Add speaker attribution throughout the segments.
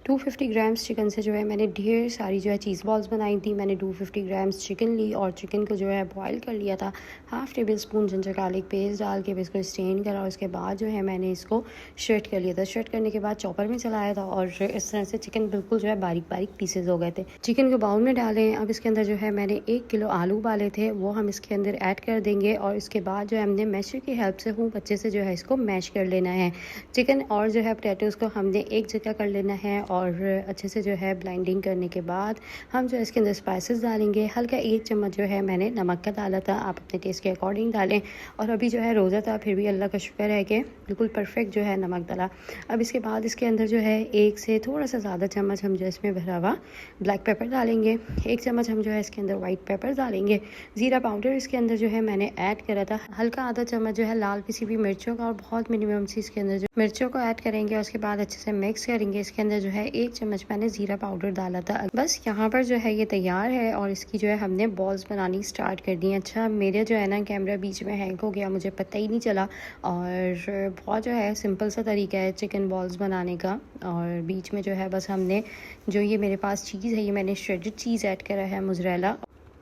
Speaker 1: 250 grams chicken से जो है मैंने ढेर सारी जो है चीज़ बॉल्स बनाई थी। मैंने 250 ग्राम्स चिकन ली और चिकन को जो है बॉईल कर लिया था। Half table spoon ginger garlic paste डाल के इसको स्टेन करा और उसके बाद जो है मैंने इसको श्रेड कर लिया था। श्रेड करने के बाद चॉपर में चलाया था और इस तरह से चिकन बिल्कुल जो है बारीक बारीक पीसेज हो गए थे। चिकन को बाउल में डालें। अब इसके अंदर जो है मैंने 1 किलो आलू उबाले थे, वो हम इसके अंदर ऐड कर देंगे और इसके बाद जो है हमने मैशर की हेल्प से खूब अच्छे से जो है इसको मैश कर लेना है। चिकन और जो है पोटैटोज़ को हमने एक जगह कर लेना है और अच्छे से जो है ब्लेंडिंग करने के बाद हम जो है इसके अंदर स्पाइसेस डालेंगे। हल्का 1 चम्मच जो है मैंने नमक का डाला था, आप अपने टेस्ट के अकॉर्डिंग डालें। और अभी जो है रोज़ा था, फिर भी अल्लाह का शुक्र है कि बिल्कुल परफेक्ट जो है नमक डाला। अब इसके बाद इसके अंदर जो है 1 से थोड़ा सा ज़्यादा चम्मच हम जो इसमें भरा हुआ ब्लैक पेपर डालेंगे। 1 चम्मच हम जो है इसके अंदर वाइट पेपर डालेंगे। ज़ीरा पाउडर इसके अंदर जो है मैंने ऐड करा था। हल्का आधा चम्मच जो है लाल पिसी हुई मिर्चों का और बहुत मिनिमम सी इसके अंदर जो मिर्चों को ऐड करेंगे और उसके बाद अच्छे से मिक्स करेंगे। इसके अंदर जो है 1 चम्मच मैंने ज़ीरा पाउडर डाला था। बस यहाँ पर जो है ये तैयार है और इसकी जो है हमने बॉल्स बनानी स्टार्ट कर दी। अच्छा, मेरे जो है ना कैमरा बीच में हैंग हो गया, मुझे पता ही नहीं चला। और बहुत जो है सिंपल सा तरीका है चिकन बॉल्स बनाने का। और बीच में जो है बस हमने जो ये मेरे पास चीज़ है, ये मैंने श्रेडेड चीज़ ऐड करा है, मोज़रेला,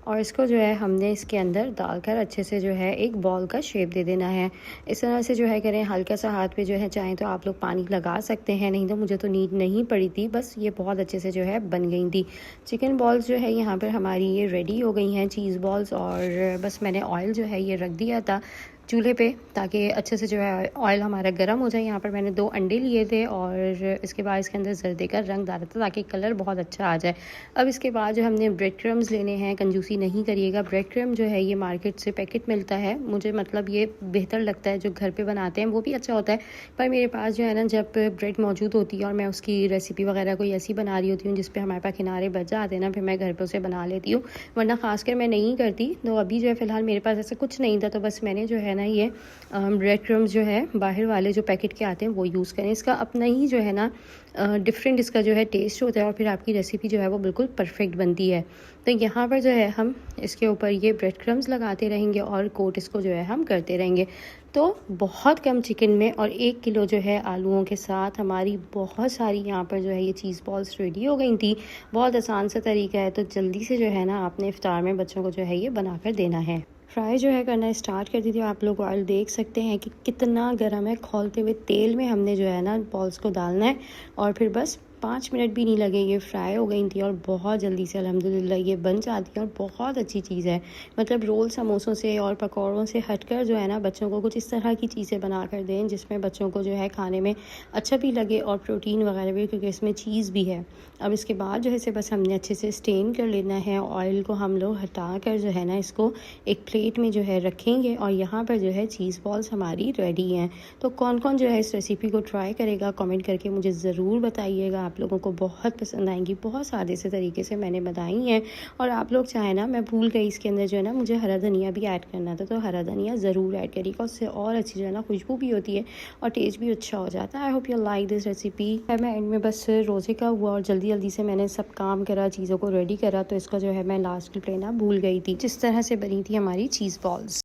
Speaker 1: और इसको जो है हमने इसके अंदर डालकर अच्छे से जो है एक बॉल का शेप दे देना है। इस तरह से जो है करें। हल्का सा हाथ पे जो है चाहें तो आप लोग पानी लगा सकते हैं, नहीं तो मुझे तो नीड नहीं पड़ी थी, बस ये बहुत अच्छे से जो है बन गई थी। चिकन बॉल्स जो है यहाँ पर हमारी ये रेडी हो गई हैं, चीज़ बॉल्स। और बस मैंने ऑयल जो है ये रख दिया था चूल्हे पे ताकि अच्छे से जो है ऑयल हमारा गर्म हो जाए। यहाँ पर मैंने 2 अंडे लिए थे और इसके बाद इसके अंदर जर्दे का रंग डाला था ताकि कलर बहुत अच्छा आ जाए। अब इसके बाद जो हमने ब्रेड क्रम्स लेने हैं, कंजूसी नहीं करिएगा। ब्रेड क्रम जो है ये मार्केट से पैकेट मिलता है, मुझे मतलब ये बेहतर लगता है। जो घर पे बनाते हैं वो भी अच्छा होता है, पर मेरे पास जो है ना जब ब्रेड मौजूद होती है और मैं उसकी रेसिपी वगैरह कोई ऐसी बना रही होती हूँ जिस पर हमारे पास किनारे बच जाते हैं ना, फिर मैं घर पर उसे बना लेती हूँ, वरना खासकर मैं नहीं करती। तो अभी जो है फ़िलहाल मेरे पास ऐसा कुछ नहीं था, तो बस मैंने जो है ना ये ब्रेड क्रम्स जो है बाहर वाले जो पैकेट के आते हैं वो यूज़ करें। इसका अपना ही जो है ना डिफरेंट इसका जो है टेस्ट होता है और फिर आपकी रेसिपी जो है वो बिल्कुल परफेक्ट बनती है। तो यहाँ पर जो है हम इसके ऊपर ये ब्रेड क्रम्स लगाते रहेंगे और कोट इसको जो है हम करते रहेंगे। तो बहुत कम चिकन में और 1 किलो जो है आलूओं के साथ हमारी बहुत सारी यहाँ पर जो है ये चीज़ बॉल्स रेडी हो गई थी। बहुत आसान सा तरीका है, तो जल्दी से जो है ना आपने इफ्तार में बच्चों को जो है ये बना कर देना है। फ्राई जो है करना स्टार्ट कर दी थी। आप लोग ऑयल देख सकते हैं कि कितना गर्म है। खौलते हुए तेल में हमने जो है ना बॉल्स को डालना है और फिर बस 5 मिनट भी नहीं लगे, ये फ्राई हो गई थी और बहुत जल्दी से अल्हम्दुलिल्लाह ये बन जाती है और बहुत अच्छी चीज़ है। मतलब रोल समोसों से और पकौड़ों से हटकर जो है ना बच्चों को कुछ इस तरह की चीज़ें बना कर दें जिसमें बच्चों को जो है खाने में अच्छा भी लगे और प्रोटीन वगैरह भी, क्योंकि इसमें चीज़ भी है। अब इसके बाद जो है इसे बस हमने अच्छे से स्टेन कर लेना है। ऑयल को हम लोग हटा कर जो है ना इसको एक प्लेट में जो है रखेंगे और यहाँ पर जो है चीज़ बॉल्स हमारी रेडी हैं। तो कौन कौन जो है इस रेसिपी को ट्राई करेगा कमेंट करके मुझे ज़रूर बताइएगा। आप लोगों को बहुत पसंद आएंगी। बहुत सादे से तरीके से मैंने बनाई हैं। और आप लोग चाहें ना, मैं भूल गई इसके अंदर जो है ना मुझे हरा धनिया भी ऐड करना था, तो हरा धनिया ज़रूर ऐड करिएगा, उससे और अच्छी जो है ना खुशबू भी होती है और टेस्ट भी अच्छा हो जाता है। I hope you like this recipe. मैं एंड में बस रोज़े का हुआ और जल्दी जल्दी से मैंने सब काम करा, चीज़ों को रेडी करा, तो इसका जो है मैं लास्ट में प्लेना भूल गई थी। जिस तरह से बनी थी हमारी चीज़ बॉल्स।